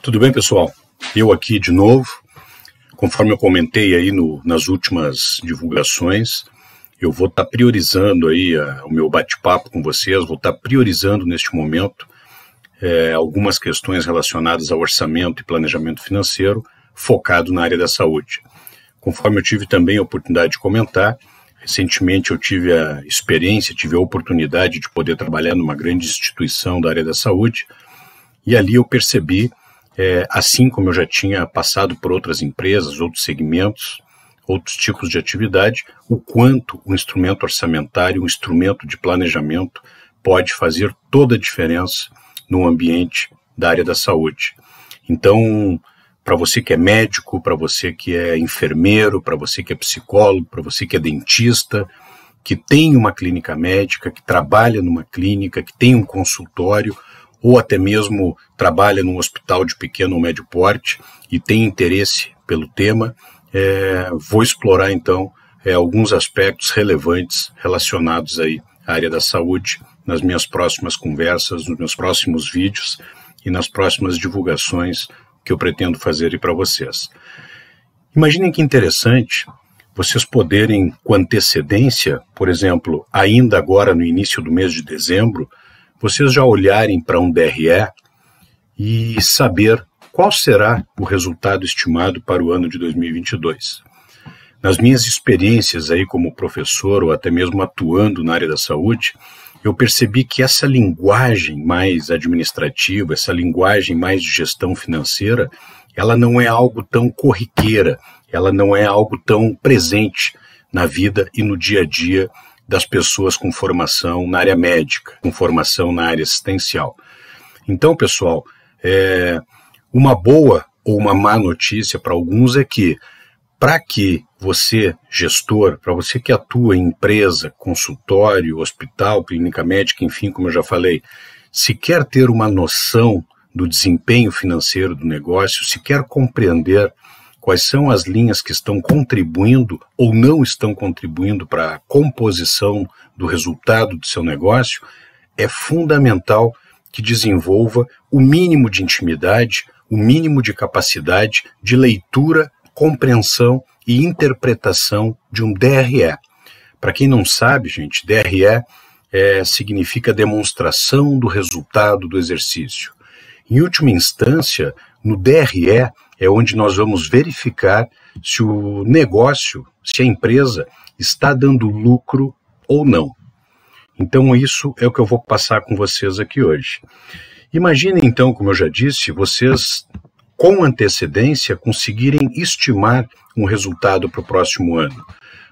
Tudo bem, pessoal? Eu aqui de novo, conforme eu comentei aí nas últimas divulgações, eu vou estar priorizando aí o meu bate-papo com vocês, vou estar priorizando neste momento algumas questões relacionadas ao orçamento e planejamento financeiro, focado na área da saúde. Conforme eu tive também a oportunidade de comentar, recentemente eu tive a experiência, tive a oportunidade de poder trabalhar numa grande instituição da área da saúde, e ali eu percebi, assim como eu já tinha passado por outras empresas, outros segmentos, outros tipos de atividade, o quanto o instrumento orçamentário, o instrumento de planejamento pode fazer toda a diferença no ambiente da área da saúde. Então, para você que é médico, para você que é enfermeiro, para você que é psicólogo, para você que é dentista, que tem uma clínica médica, que trabalha numa clínica, que tem um consultório, ou até mesmo trabalha num hospital de pequeno ou médio porte e tem interesse pelo tema, vou explorar então alguns aspectos relevantes relacionados aí à área da saúde nas minhas próximas conversas, nos meus próximos vídeos e nas próximas divulgações que eu pretendo fazer aí para vocês. Imaginem que interessante vocês poderem, com antecedência, por exemplo, ainda agora no início do mês de dezembro, vocês já olharem para um DRE e saber qual será o resultado estimado para o ano de 2022. Nas minhas experiências aí como professor ou até mesmo atuando na área da saúde, eu percebi que essa linguagem mais administrativa, essa linguagem mais de gestão financeira, ela não é algo tão corriqueira, ela não é algo tão presente na vida e no dia a dia das pessoas com formação na área médica, com formação na área assistencial. Então, pessoal, uma boa ou uma má notícia para alguns é que, para que você, gestor, para você que atua em empresa, consultório, hospital, clínica médica, enfim, como eu já falei, se quer ter uma noção do desempenho financeiro do negócio, se quer compreender quais são as linhas que estão contribuindo ou não estão contribuindo para a composição do resultado do seu negócio, é fundamental que desenvolva o mínimo de intimidade, o mínimo de capacidade de leitura, compreensão e interpretação de um DRE. Para quem não sabe, gente, DRE significa demonstração do resultado do exercício. Em última instância, no DRE é onde nós vamos verificar se o negócio, se a empresa está dando lucro ou não. Então isso é o que eu vou passar com vocês aqui hoje. Imaginem então, como eu já disse, vocês com antecedência conseguirem estimar um resultado para o próximo ano.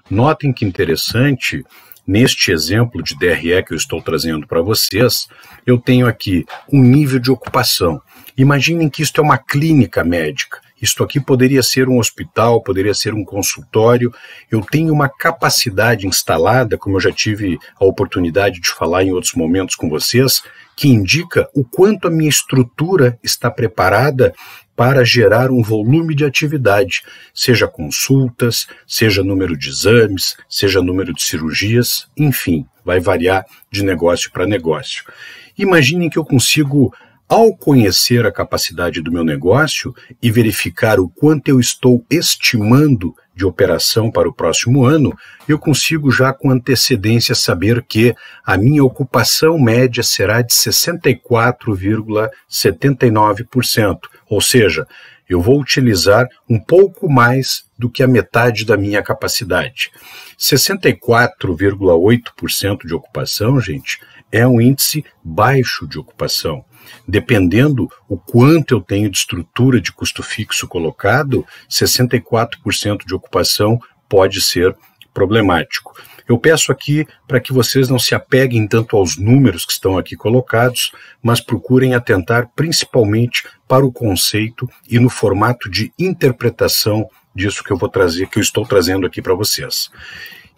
Notem que interessante, neste exemplo de DRE que eu estou trazendo para vocês, eu tenho aqui um nível de ocupação. Imaginem que isto é uma clínica médica. Isto aqui poderia ser um hospital, poderia ser um consultório. Eu tenho uma capacidade instalada, como eu já tive a oportunidade de falar em outros momentos com vocês, que indica o quanto a minha estrutura está preparada para gerar um volume de atividade, seja consultas, seja número de exames, seja número de cirurgias, enfim, vai variar de negócio para negócio. Imaginem que eu consigo, ao conhecer a capacidade do meu negócio e verificar o quanto eu estou estimando de operação para o próximo ano, eu consigo já com antecedência saber que a minha ocupação média será de 64,79%, ou seja, eu vou utilizar um pouco mais do que a metade da minha capacidade. 64,8% de ocupação, gente, é um índice baixo de ocupação. Dependendo o quanto eu tenho de estrutura de custo fixo colocado, 64% de ocupação pode ser problemático. Eu peço aqui para que vocês não se apeguem tanto aos números que estão aqui colocados, mas procurem atentar principalmente para o conceito e no formato de interpretação disso que eu vou trazer, que eu estou trazendo aqui para vocês.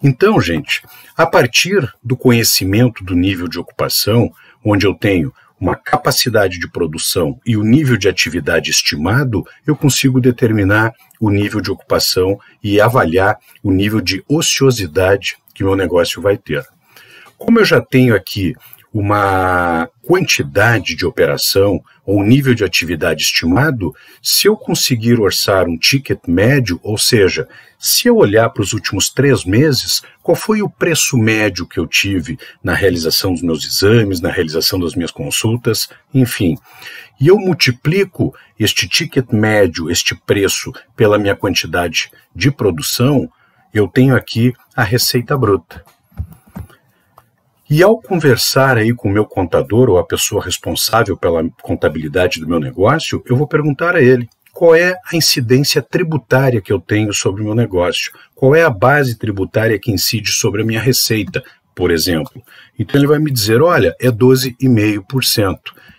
Então, gente, a partir do conhecimento do nível de ocupação, onde eu tenho uma capacidade de produção e o nível de atividade estimado, eu consigo determinar o nível de ocupação e avaliar o nível de ociosidade que o meu negócio vai ter. Como eu já tenho aqui uma quantidade de operação ou um nível de atividade estimado se eu conseguir orçar um ticket médio, ou seja, se eu olhar para os últimos 3 meses, qual foi o preço médio que eu tive na realização dos meus exames, na realização das minhas consultas, enfim. E eu multiplico este ticket médio, este preço, pela minha quantidade de produção, eu tenho aqui a receita bruta. E ao conversar aí com o meu contador ou a pessoa responsável pela contabilidade do meu negócio, eu vou perguntar a ele qual é a incidência tributária que eu tenho sobre o meu negócio, qual é a base tributária que incide sobre a minha receita, por exemplo. Então ele vai me dizer, olha, é 12,5%.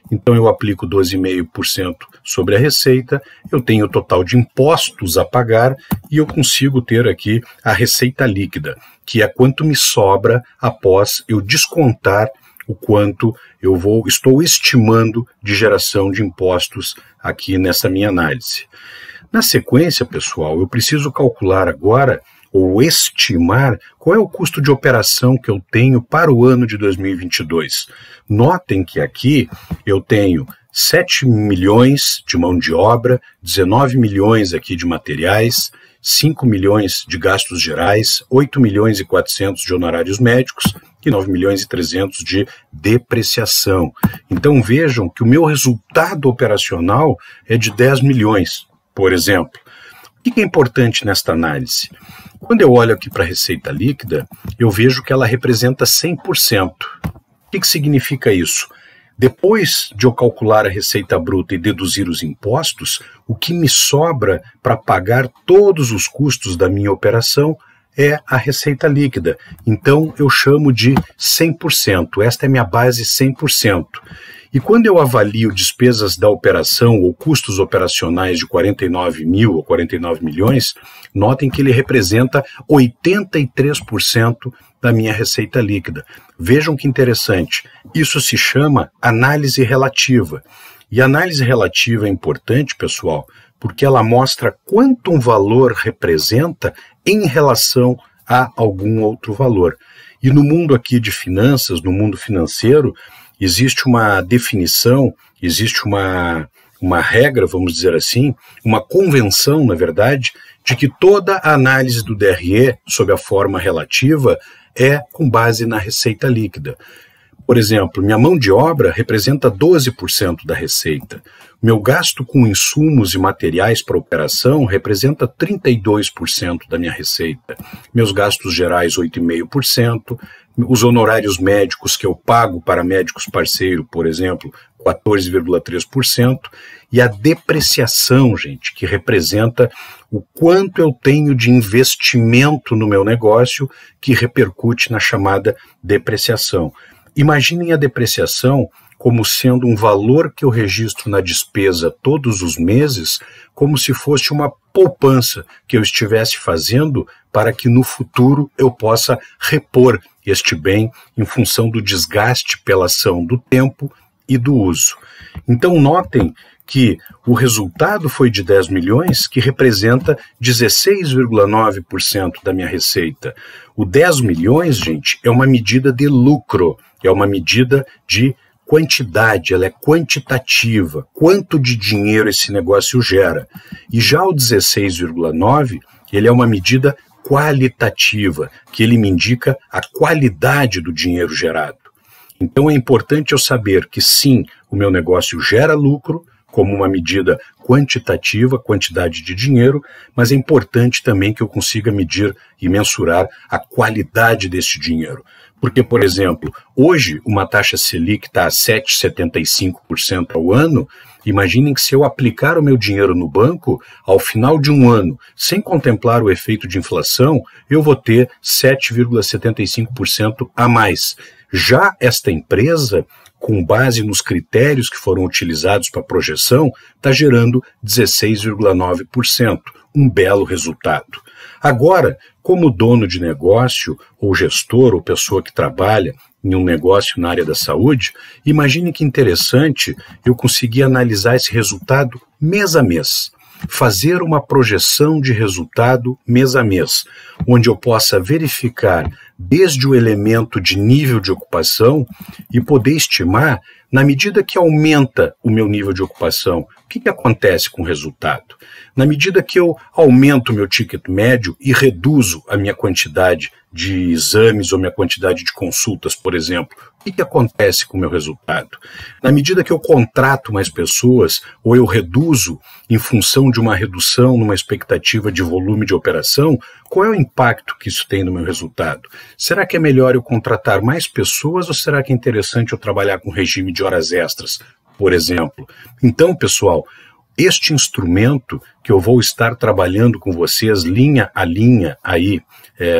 Então eu aplico 12,5% sobre a receita, eu tenho o total de impostos a pagar e eu consigo ter aqui a receita líquida, que é quanto me sobra após eu descontar o quanto estou estimando de geração de impostos aqui nessa minha análise. Na sequência, pessoal, eu preciso calcular agora ou estimar qual é o custo de operação que eu tenho para o ano de 2022. Notem que aqui eu tenho 7 milhões de mão de obra, 19 milhões aqui de materiais, 5 milhões de gastos gerais, 8 milhões e 400 de honorários médicos e 9 milhões e 300 de depreciação. Então vejam que o meu resultado operacional é de 10 milhões, por exemplo. O que é importante nesta análise? Quando eu olho aqui para a receita líquida, eu vejo que ela representa 100%. O que significa isso? Depois de eu calcular a receita bruta e deduzir os impostos, o que me sobra para pagar todos os custos da minha operação é a receita líquida. Então eu chamo de 100%. Esta é minha base 100%. E quando eu avalio despesas da operação ou custos operacionais de 49 mil ou 49 milhões, notem que ele representa 83% da minha receita líquida. Vejam que interessante, isso se chama análise relativa. E a análise relativa é importante, pessoal, porque ela mostra quanto um valor representa em relação a algum outro valor. E no mundo aqui de finanças, no mundo financeiro, existe uma definição, existe uma regra, vamos dizer assim, uma convenção, na verdade, de que toda a análise do DRE sob a forma relativa é com base na receita líquida. Por exemplo, minha mão de obra representa 12% da receita. Meu gasto com insumos e materiais para operação representa 32% da minha receita. Meus gastos gerais, 8,5%. Os honorários médicos que eu pago para médicos parceiro, por exemplo, 14,3%. E a depreciação, gente, que representa o quanto eu tenho de investimento no meu negócio que repercute na chamada depreciação. Imaginem a depreciação como sendo um valor que eu registro na despesa todos os meses, como se fosse uma poupança que eu estivesse fazendo para que no futuro eu possa repor este bem em função do desgaste pela ação do tempo e do uso. Então notem que o resultado foi de 10 milhões, que representa 16,9% da minha receita. O 10 milhões, gente, é uma medida de lucro, é uma medida de quantidade, ela é quantitativa, quanto de dinheiro esse negócio gera. E já o 16,9, ele é uma medida qualitativa, que ele me indica a qualidade do dinheiro gerado. Então é importante eu saber que sim, o meu negócio gera lucro, como uma medida quantitativa, quantidade de dinheiro, mas é importante também que eu consiga medir e mensurar a qualidade desse dinheiro. Porque, por exemplo, hoje uma taxa Selic está a 7,75% ao ano. Imaginem que se eu aplicar o meu dinheiro no banco, ao final de um ano, sem contemplar o efeito de inflação, eu vou ter 7,75% a mais. Já esta empresa, com base nos critérios que foram utilizados para a projeção, está gerando 16,9%, um belo resultado. Agora, como dono de negócio, ou gestor, ou pessoa que trabalha em um negócio na área da saúde, imagine que interessante eu conseguir analisar esse resultado mês a mês. fazer uma projeção de resultado mês a mês, onde eu possa verificar desde o elemento de nível de ocupação e poder estimar, na medida que aumenta o meu nível de ocupação, o que acontece com o resultado? Na medida que eu aumento o meu ticket médio e reduzo a minha quantidade de exames ou minha quantidade de consultas, por exemplo, o que acontece com o meu resultado? Na medida que eu contrato mais pessoas ou eu reduzo em função de uma redução numa expectativa de volume de operação, qual é o impacto que isso tem no meu resultado? Será que é melhor eu contratar mais pessoas ou será que é interessante eu trabalhar com regime de horas extras, por exemplo? Então, pessoal, este instrumento que eu vou estar trabalhando com vocês linha a linha aí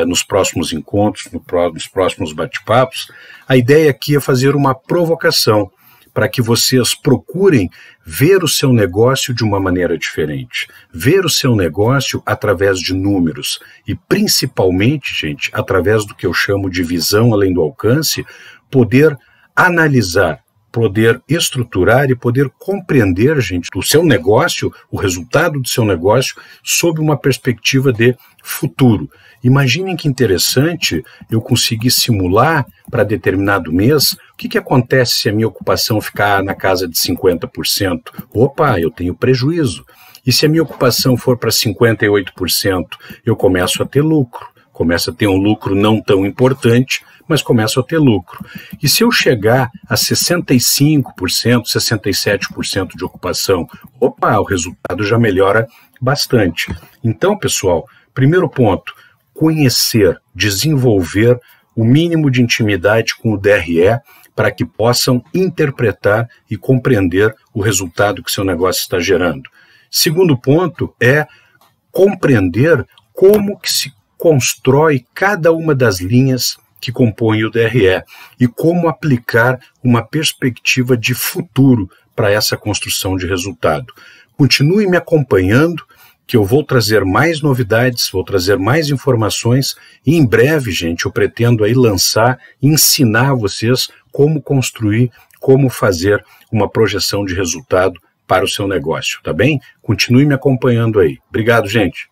nos próximos encontros, nos próximos bate-papos, a ideia aqui é fazer uma provocação para que vocês procurem ver o seu negócio de uma maneira diferente, ver o seu negócio através de números e principalmente, gente, através do que eu chamo de visão além do alcance, poder analisar, poder estruturar e poder compreender, gente, o seu negócio, o resultado do seu negócio, sob uma perspectiva de futuro. Imaginem que interessante eu conseguir simular para determinado mês o que acontece se a minha ocupação ficar na casa de 50%. Opa, eu tenho prejuízo. E se a minha ocupação for para 58%, eu começo a ter lucro. Começo a ter um lucro não tão importante, mas começo a ter lucro. E se eu chegar a 65%, 67% de ocupação, opa, o resultado já melhora bastante. Então, pessoal, primeiro ponto, conhecer, desenvolver o mínimo de intimidade com o DRE para que possam interpretar e compreender o resultado que seu negócio está gerando. Segundo ponto é compreender como que se constrói cada uma das linhas que compõem o DRE e como aplicar uma perspectiva de futuro para essa construção de resultado. Continue me acompanhando, que eu vou trazer mais novidades, vou trazer mais informações e em breve, gente, eu pretendo aí lançar e ensinar vocês como construir, como fazer uma projeção de resultado para o seu negócio, tá bem? Continue me acompanhando aí. Obrigado, gente.